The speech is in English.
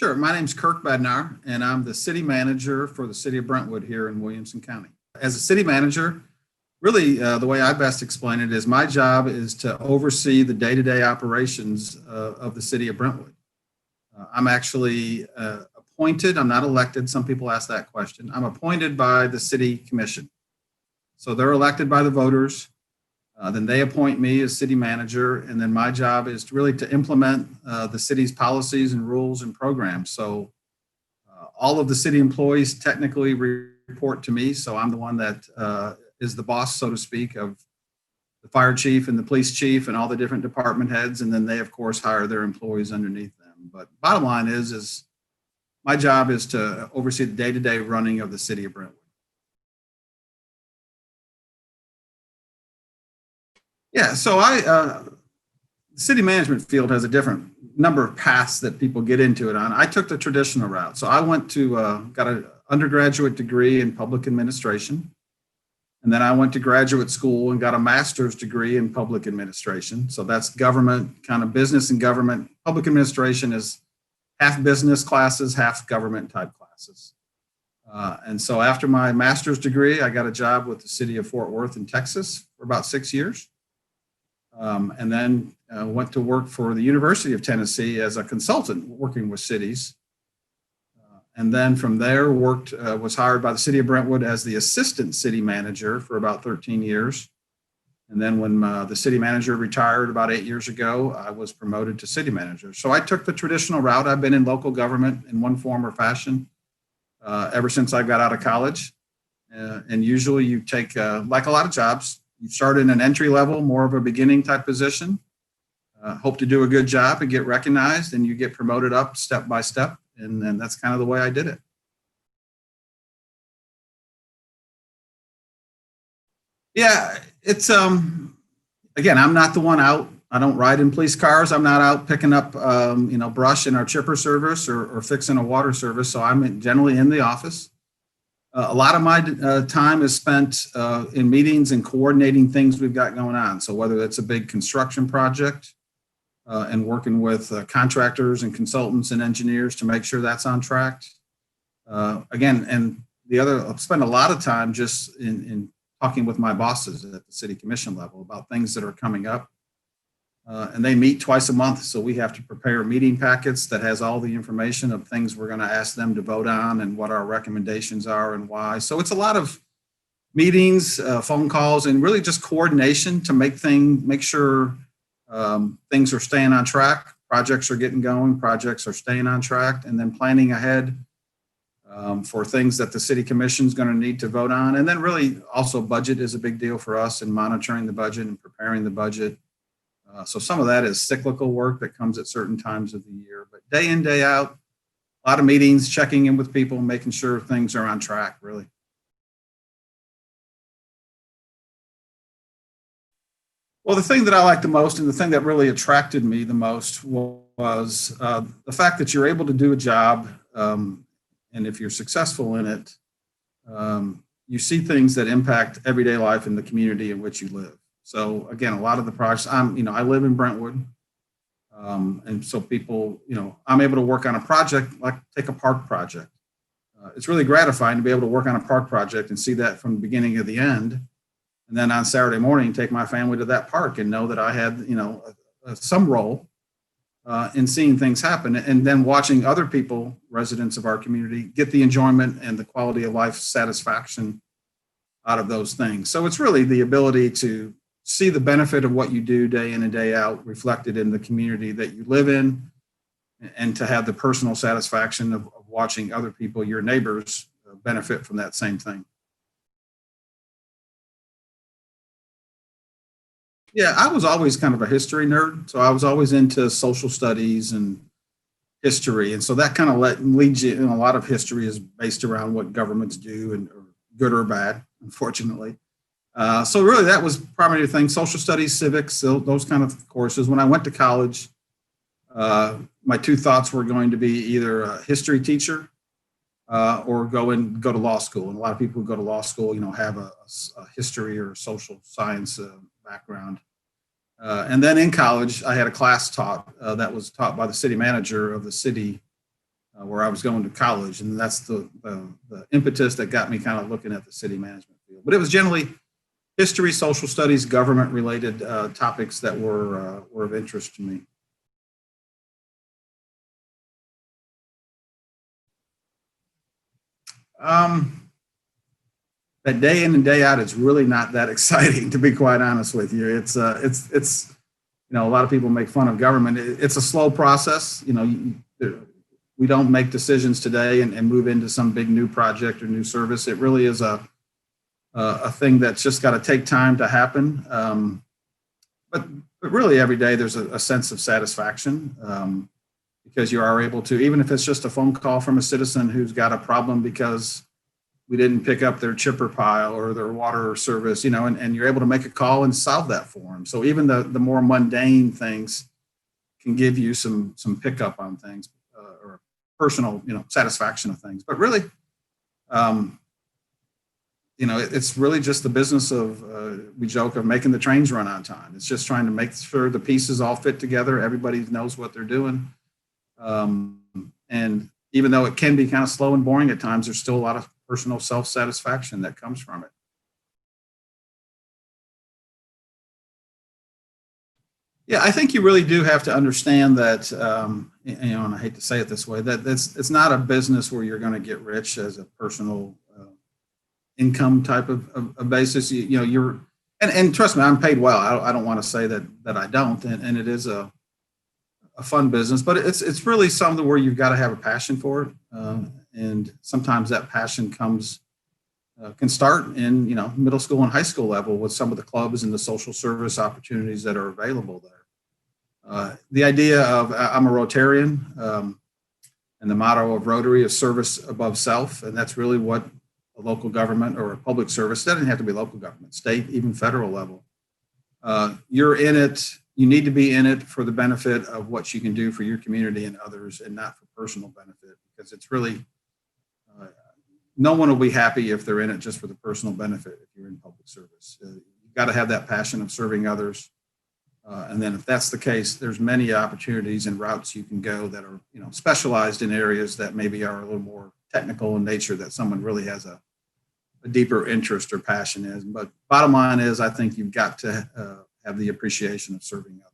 Sure. My name's Kirk Bednar, and I'm the city manager for the city of Brentwood here in Williamson County. As a city manager, really the way I best explain it is my job is to oversee the day-to-day operations of the city of Brentwood. I'm actually appointed, I'm not elected. Some people ask that question. I'm appointed by the city commission. So they're elected by the voters. Then they appoint me as city manager, and then my job is really to implement the city's policies and rules and programs. So all of the city employees technically report to me. So I'm the one that is the boss, so to speak, of the fire chief and the police chief and all the different department heads. And then they, of course, hire their employees underneath them. But bottom line is my job is to oversee the day-to-day running of the city of Brentwood. Yeah, so the city management field has a different number of paths that people get into it on. I took the traditional route. So I went to, got an undergraduate degree in public administration. And then I went to graduate school and got a master's degree in public administration. So that's government, kind of business and government. Public administration is half business classes, half government type classes. And so after my master's degree, I got a job with the city of Fort Worth in Texas for about 6 years. And then went to work for the University of Tennessee as a consultant working with cities. And then from there was hired by the city of Brentwood as the assistant city manager for about 13 years. And then when the city manager retired about 8 years ago, I was promoted to city manager. So I took the traditional route. I've been in local government in one form or fashion ever since I got out of college. And usually you take, like a lot of jobs, you start in an entry level, more of a beginning type position, hope to do a good job and get recognized, and you get promoted up step by step. And that's kind of the way I did it. Yeah, it's, again, I'm not the one out. I don't ride in police cars. I'm not out picking up, brush in our chipper service or fixing a water service. So I'm generally in the office. A lot of my time is spent in meetings and coordinating things we've got going on. So whether that's a big construction project and working with contractors and consultants and engineers to make sure that's on track. Again, and I've spent a lot of time just in talking with my bosses at the city commission level about things that are coming up. And they meet twice a month, so we have to prepare meeting packets that has all the information of things we're going to ask them to vote on and what our recommendations are and why. So it's a lot of meetings, phone calls, and really just coordination to make sure things are staying on track, projects are getting going, projects are staying on track, and then planning ahead for things that the city commission is going to need to vote on. And then really also budget is a big deal for us, and monitoring the budget and preparing the budget. So some of that is cyclical work that comes at certain times of the year, but day in, day out, a lot of meetings, checking in with people, making sure things are on track, really. Well, the thing that I liked the most and the thing that really attracted me the most was the fact that you're able to do a job, and if you're successful in it, you see things that impact everyday life in the community in which you live. So again, a lot of the projects, I live in Brentwood. And so people, I'm able to work on a project, like take a park project. It's really gratifying to be able to work on a park project and see that from the beginning to the end. And then on Saturday morning, take my family to that park and know that I had, some role in seeing things happen, and then watching other people, residents of our community, get the enjoyment and the quality of life satisfaction out of those things. So it's really the ability to see the benefit of what you do day in and day out reflected in the community that you live in, and to have the personal satisfaction of watching other people, your neighbors, benefit from that same thing. Yeah, I was always kind of a history nerd. So I was always into social studies and history. And so that kind of leads you, a lot of history is based around what governments do, and or good or bad, unfortunately. So really that was primary thing, social studies, civics, those kind of courses. When I went to college, my two thoughts were going to be either a history teacher or go to law school. And a lot of people who go to law school, have a history or social science background. And then in college, I had a class taught that was taught by the city manager of the city where I was going to college, and that's the impetus that got me kind of looking at the city management field. But it was generally history, social studies, government related topics that were of interest to me. Um, that day in and day out, it's really not that exciting, to be quite honest with you. It's a lot of people make fun of government. It's a slow process. We don't make decisions today and move into some big new project or new service. It really is a thing that's just got to take time to happen. But really every day there's a sense of satisfaction, because you are able to, even if it's just a phone call from a citizen who's got a problem because we didn't pick up their chipper pile or their water service, and you're able to make a call and solve that for them. So even the more mundane things can give you some pickup on things, or personal, satisfaction of things. But really, it's really just the business of, we joke, of making the trains run on time. It's just trying to make sure the pieces all fit together. Everybody knows what they're doing. And even though it can be kind of slow and boring at times, there's still a lot of personal self-satisfaction that comes from it. Yeah, I think you really do have to understand that, and I hate to say it this way, that it's not a business where you're going to get rich as a personal income type of basis. And trust me, I'm paid well. I don't want to say that I don't, and it is a fun business, but it's really something where you've got to have a passion for it, and sometimes that passion can start in middle school and high school level with some of the clubs and the social service opportunities that are available there. The idea of, I'm a Rotarian, and the motto of Rotary is service above self, and that's really what a local government or a public service, doesn't have to be local government, state, even federal level. You're in it. You need to be in it for the benefit of what you can do for your community and others, and not for personal benefit, because it's really, no one will be happy if they're in it just for the personal benefit if you're in public service. You've got to have that passion of serving others. And then if that's the case, there's many opportunities and routes you can go that are, specialized in areas that maybe are a little more technical in nature, that someone really has a deeper interest or passion in. But bottom line is, I think you've got to have the appreciation of serving others.